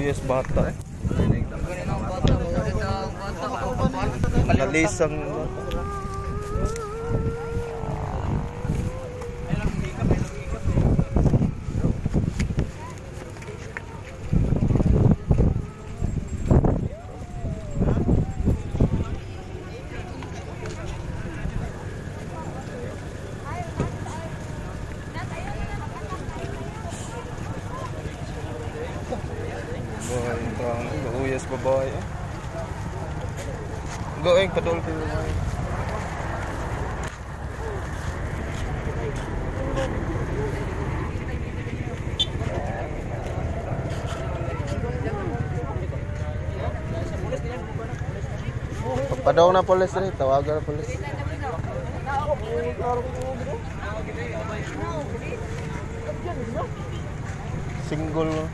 Sibuyas bata. Nalisang bata. Uyas babae. Goeng padol ko babae. Pagpadaw na polis rin, tawagan na polis. Single.